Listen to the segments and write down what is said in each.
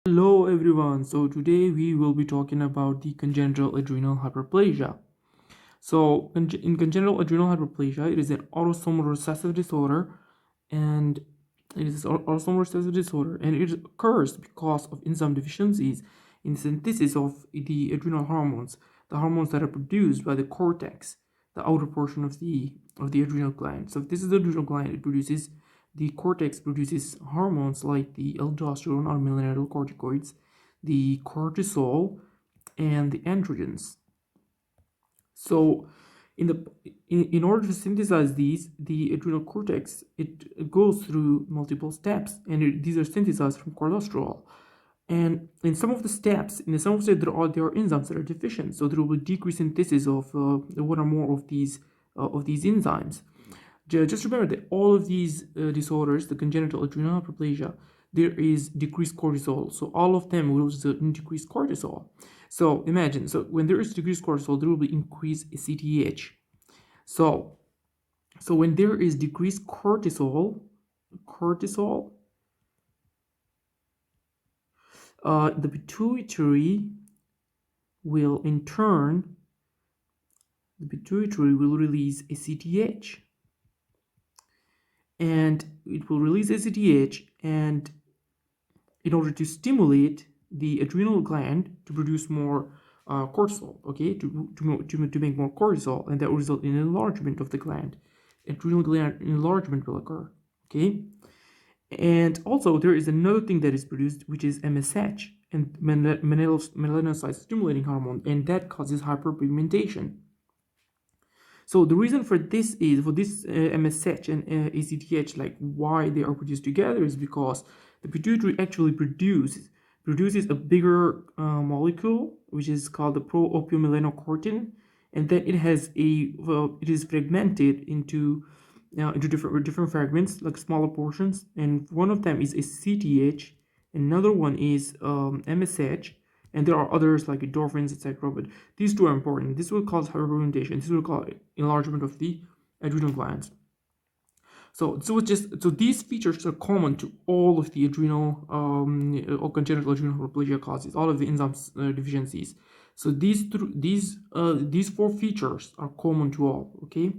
Hello everyone. So today we will be talking about the congenital adrenal hyperplasia. So in congenital adrenal hyperplasia, it is an autosomal recessive disorder, and it occurs because of enzyme deficiencies in the synthesis of the adrenal hormones, the hormones that are produced by the cortex, the outer portion of the adrenal gland. So if this is the adrenal gland, the cortex produces hormones like the aldosterone or melanocorticoids, the cortisol, and the androgens. So in order to synthesize these, the adrenal cortex, it goes through multiple steps, and these are synthesized from cholesterol. And in some of the steps, there are enzymes that are deficient, so there will be decreased synthesis of one or more of these enzymes. Just remember that all of these disorders, the congenital adrenal hyperplasia, there is decreased cortisol. So all of them will result in decreased cortisol. So imagine, so when there is decreased cortisol, there will be increased ACTH. So when there is decreased cortisol, the pituitary will in turn, release ACTH. And it will release ACTH, and in order to stimulate the adrenal gland to produce more cortisol, okay, to make more cortisol, and that will result in enlargement of the gland. Adrenal gland enlargement will occur, okay. And also there is another thing that is produced, which is MSH, and melanocyte stimulating hormone, and that causes hyperpigmentation. So the reason for this MSH and ACTH, like why they are produced together, is because the pituitary actually produces a bigger molecule, which is called the pro-opiomelanocortin, and then it is fragmented into different fragments, like smaller portions, and one of them is ACTH, another one is MSH, and there are others like endorphins, etc. But these two are important. This will cause hyperpigmentation. This will cause enlargement of the adrenal glands. So these features are common to all of the adrenal or congenital adrenal hyperplasia causes, all of the enzyme deficiencies. So these four features are common to all. Okay.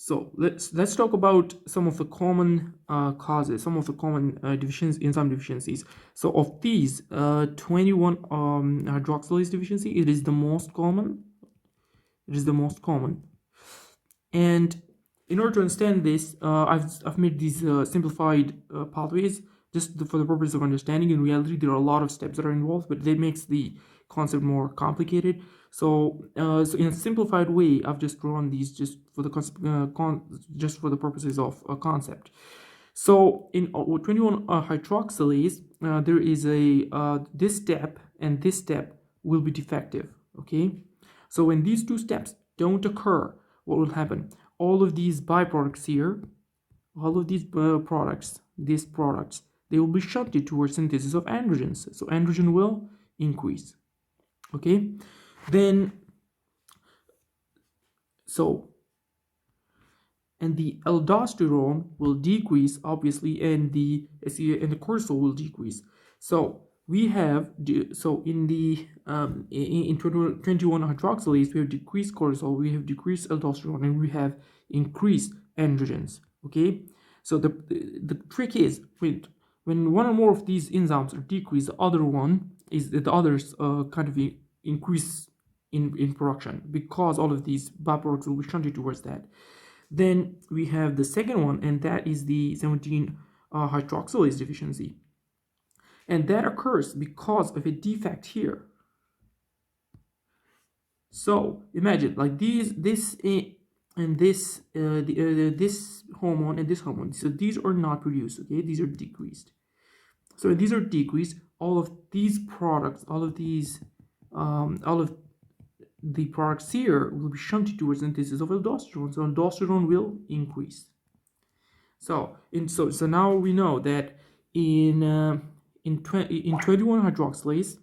So let's talk about some of the common causes, some of the common enzyme deficiencies. So of these, 21 hydroxylase deficiency, it is the most common. And in order to understand this, I've made these simplified pathways just for the purpose of understanding. In reality, there are a lot of steps that are involved, but that makes the concept more complicated. So in a simplified way, I've just drawn these just for the purposes of a concept. So in 21 hydroxylase, there is this step and this step will be defective. Okay, so when these two steps don't occur, what will happen? All of these byproducts here, all of these products, they will be shunted towards synthesis of androgens. So androgen will increase. Okay, then and the aldosterone will decrease, obviously, and the cortisol will decrease. So we have in 21 hydroxylase, we have decreased cortisol, we have decreased aldosterone, and we have increased androgens. Okay, so the trick is when one or more of these enzymes are decreased, the others kind of increase in production, because all of these byproducts will be shunted towards that. Then we have the second one, and that is the 17 hydroxylase deficiency, and that occurs because of a defect here. So imagine like this hormone and this hormone. So these are not produced. Okay, these are decreased. So these are decreased. All of these products, all of the products here will be shunted towards synthesis of aldosterone. So aldosterone will increase. So now we know that in 21 hydroxylase,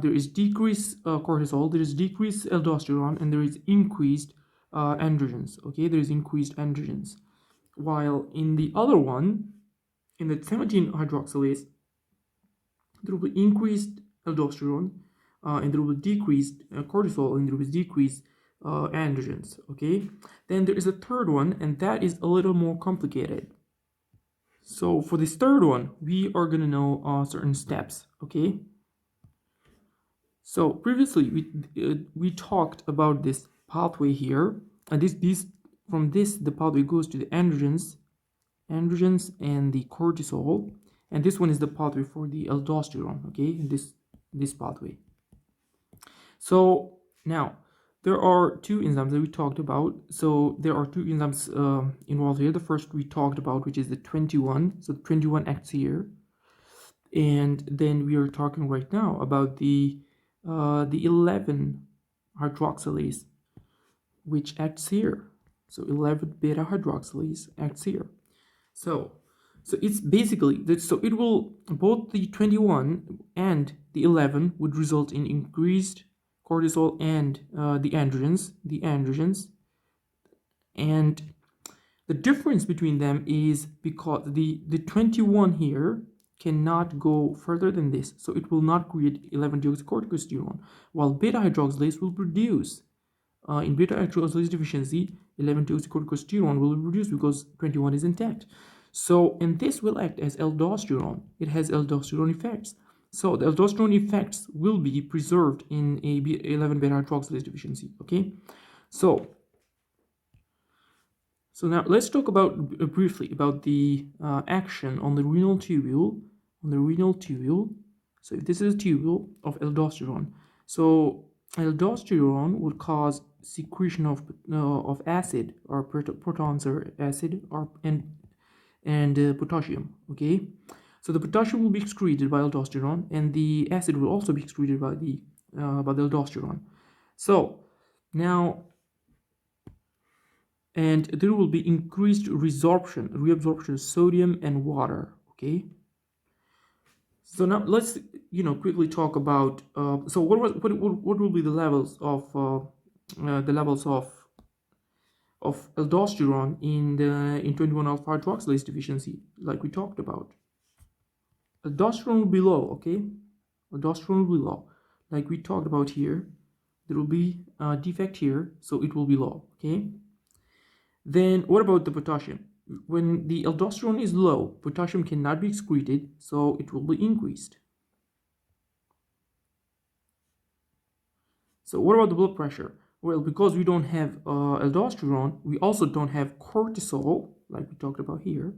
there is decreased cortisol, there is decreased aldosterone, and there is increased androgens. Okay, there is increased androgens. while in the other one, in the 17 hydroxylase, there will be increased aldosterone, and there will be decreased cortisol, and there will be decreased androgens. Okay, then there is a third one, and that is a little more complicated. So for this third one, we are going to know certain steps. Okay, so previously we talked about this pathway here, and this from this the pathway goes to the androgens and the cortisol, and this one is the pathway for the aldosterone. Okay, this pathway. So now there are two enzymes that we talked about. So there are two enzymes involved here. The first we talked about, which is the 21. So 21 acts here, and then we are talking right now about the 11 hydroxylase, which acts here. So 11 beta hydroxylase acts here. So it's basically that. So it will, both the 21 and the 11 would result in increased cortisol and the androgens, and the difference between them is because the 21 here cannot go further than this, so it will not create 11-deoxycorticosterone, while beta hydroxylase will produce in beta hydroxylase deficiency 11-deoxycorticosterone will be produced because 21 is intact. So, and this will act as aldosterone. It has aldosterone effects. So the aldosterone effects will be preserved in a 11 beta hydroxylase deficiency. Okay, so now let's talk about briefly about the action on the renal tubule. So if this is a tubule of aldosterone, so aldosterone would cause secretion of acid or protons or acid or and potassium. Okay, so the potassium will be excreted by aldosterone, and the acid will also be excreted by the aldosterone. So now, and there will be increased reabsorption of sodium and water. Okay, so now let's quickly talk about so what will be the levels of aldosterone in 21 alpha hydroxylase deficiency, like we talked about. Aldosterone will be low. Okay, aldosterone will be low, like we talked about here. There will be a defect here, so it will be low. Okay, then what about the potassium? When the aldosterone is low, potassium cannot be excreted, so it will be increased. So what about the blood pressure? Well, because we don't have aldosterone, we also don't have cortisol, like we talked about here.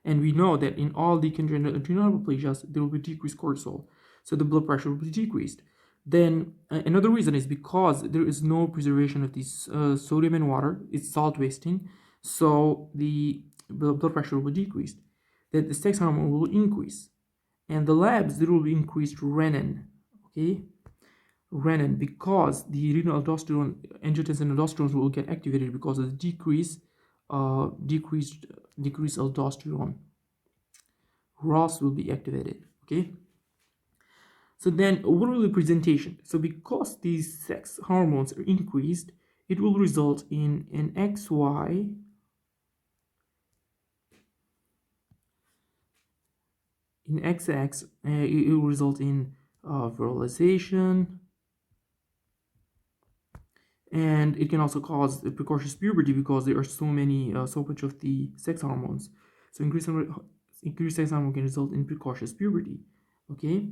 And we know that in all the congenital adrenal hyperplasias, there will be decreased cortisol. So the blood pressure will be decreased. Then another reason is because there is no preservation of these sodium and water. It's salt wasting. So the blood pressure will be decreased. Then the sex hormone will increase. And the labs, there will be increased renin. Okay? Renin, because the renal aldosterone, angiotensin aldosterone will get activated because of the decreased aldosterone. ROS will be activated. Okay. So then, what will be the presentation? So because these sex hormones are increased, it will result in an XY in XX. It will result in virilization. And it can also cause precocious puberty because there are so much of the sex hormones. So increased sex hormone can result in precocious puberty. Okay,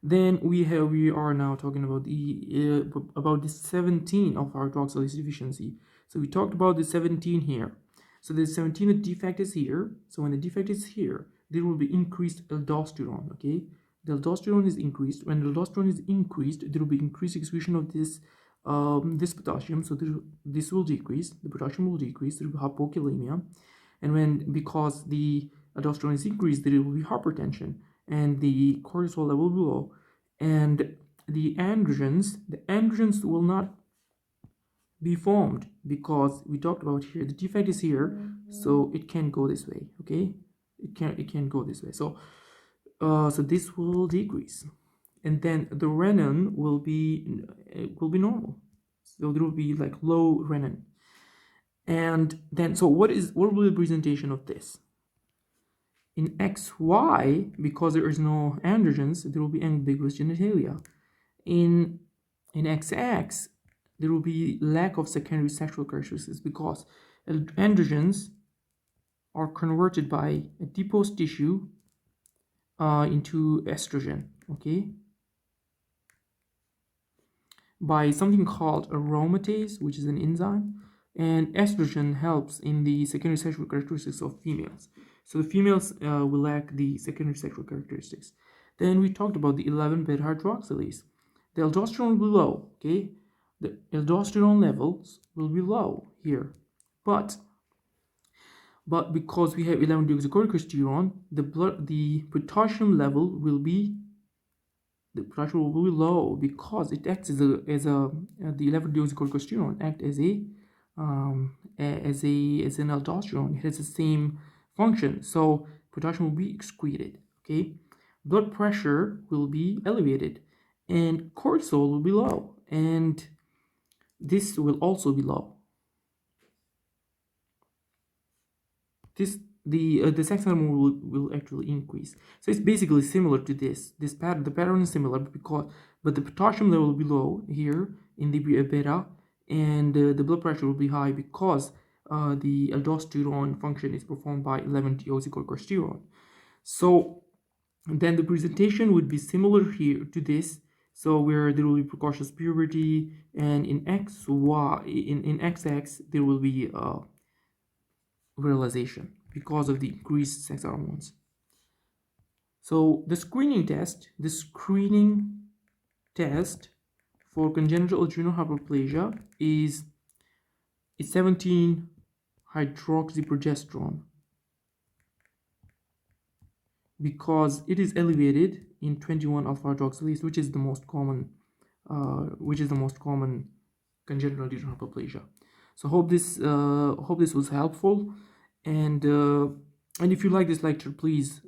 then we are now talking about the 17 of hydroxylase deficiency. So we talked about the 17 here. So the 17, the defect is here. So when the defect is here, there will be increased aldosterone. Okay, the aldosterone is increased. When the aldosterone is increased, there will be increased excretion of this potassium, so this will decrease, the potassium will decrease, there will be hypokalemia, and because the aldosterone is increased, there will be hypertension, and the cortisol level will be low, and the androgens will not be formed because we talked about here, the defect is here, so it can't go this way. Okay, it can't go this way, so this will decrease. And then the renin will be normal, so there will be like low renin. And then, so what will be the presentation of this? In XY, because there is no androgens, there will be ambiguous genitalia. In XX, there will be lack of secondary sexual characteristics because androgens are converted by adipose tissue into estrogen, okay, by something called aromatase, which is an enzyme, and estrogen helps in the secondary sexual characteristics of females. So the females will lack the secondary sexual characteristics. Then we talked about the 11 beta hydroxylase. The aldosterone will be low, okay? The aldosterone levels will be low here, but because we have 11-deoxycholinesterone, the potassium level will be low because it acts as the 11-deoxycholinesterone act as an aldosterone. It has the same function, so potassium will be excreted. Okay, blood pressure will be elevated, and cortisol will be low, and this will also be low. The sex hormone will actually increase. So it's basically similar to this. The pattern is similar but the potassium level will be low here in the beta, and the blood pressure will be high because the aldosterone function is performed by 11-deoxycholinesterone. So then the presentation would be similar here to this. So where there will be precocious puberty, and in XX there will be virilization because of the increased sex hormones. So the screening test for congenital adrenal hyperplasia is 17-hydroxyprogesterone because it is elevated in 21-alpha-hydroxylase, which is the most common congenital adrenal hyperplasia. So hope this was helpful, and if you like this lecture, please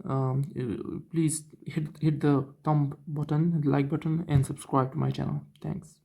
hit the thumb button, the like button, and subscribe to my channel. Thanks.